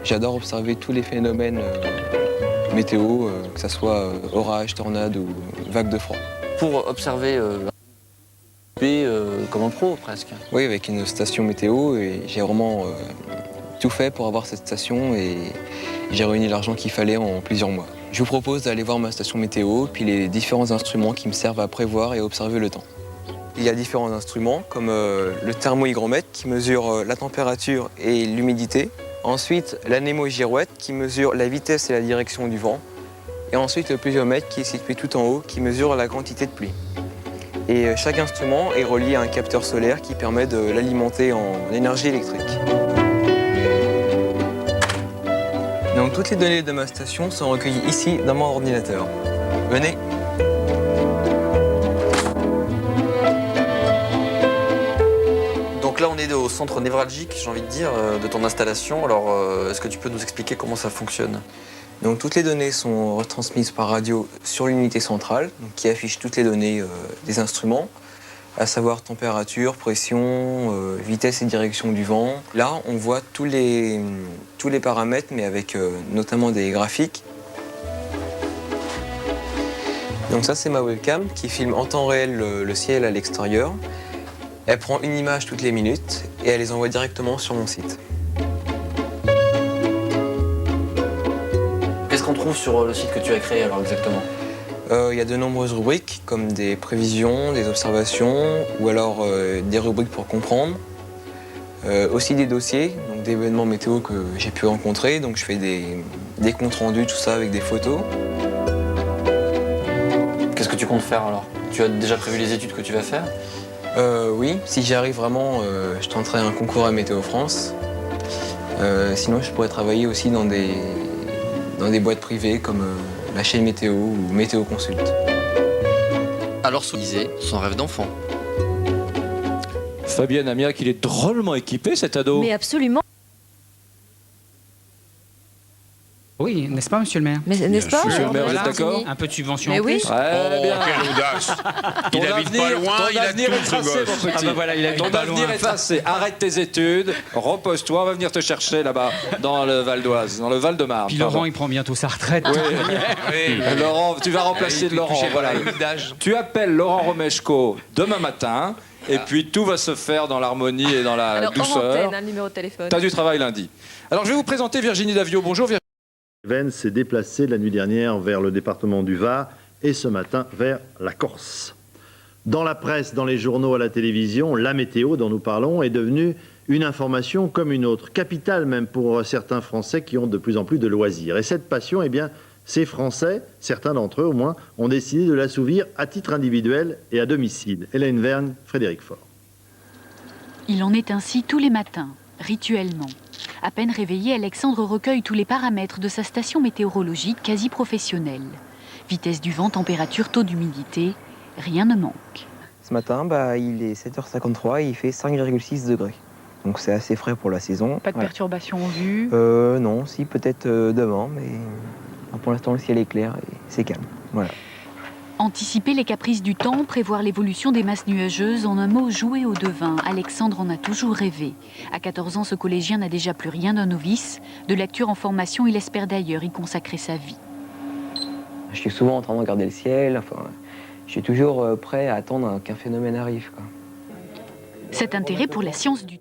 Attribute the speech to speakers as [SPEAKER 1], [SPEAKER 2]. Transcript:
[SPEAKER 1] J'adore observer tous les phénomènes météo, que ce soit orage, tornade ou vague de froid.
[SPEAKER 2] Pour observer comme un pro presque.
[SPEAKER 1] Oui, avec une station météo, et j'ai vraiment tout fait pour avoir cette station et j'ai réuni l'argent qu'il fallait en plusieurs mois. Je vous propose d'aller voir ma station météo, puis les différents instruments qui me servent à prévoir et observer le temps. Il y a différents instruments comme le thermohygromètre qui mesure la température et l'humidité. Ensuite, l'anémogirouette qui mesure la vitesse et la direction du vent. Et ensuite, le pluviomètre qui est situé tout en haut qui mesure la quantité de pluie. Et chaque instrument est relié à un capteur solaire qui permet de l'alimenter en énergie électrique. Donc toutes les données de ma station sont recueillies ici dans mon ordinateur. Venez.
[SPEAKER 2] Donc là on est au centre névralgique, j'ai envie de dire, de ton installation. Alors est-ce que tu peux nous expliquer comment ça fonctionne?
[SPEAKER 1] Donc toutes les données sont retransmises par radio sur l'unité centrale, donc, qui affiche toutes les données des instruments, à savoir température, pression, vitesse et direction du vent. Là, on voit tous les paramètres, mais avec notamment des graphiques. Donc ça, c'est ma webcam qui filme en temps réel le ciel à l'extérieur. Elle prend une image toutes les minutes et elle les envoie directement sur mon site.
[SPEAKER 2] Qu'est-ce qu'on trouve sur le site que tu as créé alors exactement?
[SPEAKER 1] Il y a de nombreuses rubriques comme des prévisions, des observations ou alors des rubriques pour comprendre. Aussi des dossiers, donc d'événements météo que j'ai pu rencontrer. Donc je fais des comptes rendus, tout ça avec des photos.
[SPEAKER 2] Qu'est-ce que tu comptes faire alors? Tu as déjà prévu les études que tu vas faire?
[SPEAKER 1] Oui, si j'y arrive vraiment, je tenterai un concours à Météo France. Sinon, je pourrais travailler aussi dans des boîtes privées comme la chaîne Météo ou Météo Consult.
[SPEAKER 2] Alors disait son rêve d'enfant.
[SPEAKER 3] Fabienne Amiac, il est drôlement équipé cet ado.
[SPEAKER 4] Mais absolument.
[SPEAKER 5] Oui, n'est-ce pas, monsieur le maire?
[SPEAKER 4] Mais n'est-ce pas?
[SPEAKER 3] Monsieur le maire, vous êtes
[SPEAKER 5] Voilà.
[SPEAKER 3] d'accord?
[SPEAKER 5] Un peu de subvention
[SPEAKER 4] Mais
[SPEAKER 5] en
[SPEAKER 4] oui.
[SPEAKER 5] plus.
[SPEAKER 3] Très bien.
[SPEAKER 6] Quelle audace!
[SPEAKER 3] Ton
[SPEAKER 6] Il habite pas loin,
[SPEAKER 3] ton
[SPEAKER 6] il a
[SPEAKER 3] avenir
[SPEAKER 6] tout,
[SPEAKER 3] est
[SPEAKER 6] ce
[SPEAKER 3] tracé,
[SPEAKER 6] gosse.
[SPEAKER 3] mon petit.
[SPEAKER 5] Ah bah voilà, il habite
[SPEAKER 3] Ton
[SPEAKER 5] pas
[SPEAKER 3] avenir
[SPEAKER 5] loin.
[SPEAKER 3] est tracé. Arrête tes études, repose-toi, on va venir te chercher là-bas, dans le Val d'Oise, dans le Val-de-Marne.
[SPEAKER 5] Puis
[SPEAKER 3] pardon.
[SPEAKER 5] Laurent, il prend bientôt sa retraite.
[SPEAKER 3] Oui. Laurent, tu vas remplacer Laurent. Voilà. Tu appelles Laurent Romeshko demain matin, et puis tout va se faire dans l'harmonie et dans la
[SPEAKER 4] Alors, hors
[SPEAKER 3] douceur.
[SPEAKER 4] antenne, un numéro de téléphone.
[SPEAKER 3] Tu as du travail lundi. Alors, je vais vous présenter Virginie Davio. Bonjour Virginie.
[SPEAKER 7] Venn s'est déplacé la nuit dernière vers le département du Var et ce matin vers la Corse. Dans la presse, dans les journaux, à la télévision, la météo dont nous parlons est devenue une information comme une autre, capitale même pour certains Français qui ont de plus en plus de loisirs. Et cette passion, eh bien, ces Français, certains d'entre eux au moins, ont décidé de l'assouvir à titre individuel et à domicile. Hélène Vergne, Frédéric Faure.
[SPEAKER 8] Il en est ainsi tous les matins, rituellement. À peine réveillé, Alexandre recueille tous les paramètres de sa station météorologique quasi professionnelle. Vitesse du vent, température, taux d'humidité, rien ne manque.
[SPEAKER 1] Ce matin, il est 7h53 et il fait 5,6 degrés. Donc c'est assez frais pour la saison.
[SPEAKER 8] Pas de perturbation en vue.
[SPEAKER 1] Non, si peut-être demain, mais pour l'instant le ciel est clair et c'est calme. Voilà.
[SPEAKER 8] Anticiper les caprices du temps, prévoir l'évolution des masses nuageuses, en un mot, jouer au devin. Alexandre en a toujours rêvé. À 14 ans, ce collégien n'a déjà plus rien d'un novice. De lecture en formation, il espère d'ailleurs y consacrer sa vie.
[SPEAKER 1] Je suis souvent en train de regarder le ciel. Enfin, je suis toujours prêt à attendre qu'un phénomène arrive, quoi.
[SPEAKER 8] Cet intérêt pour la science du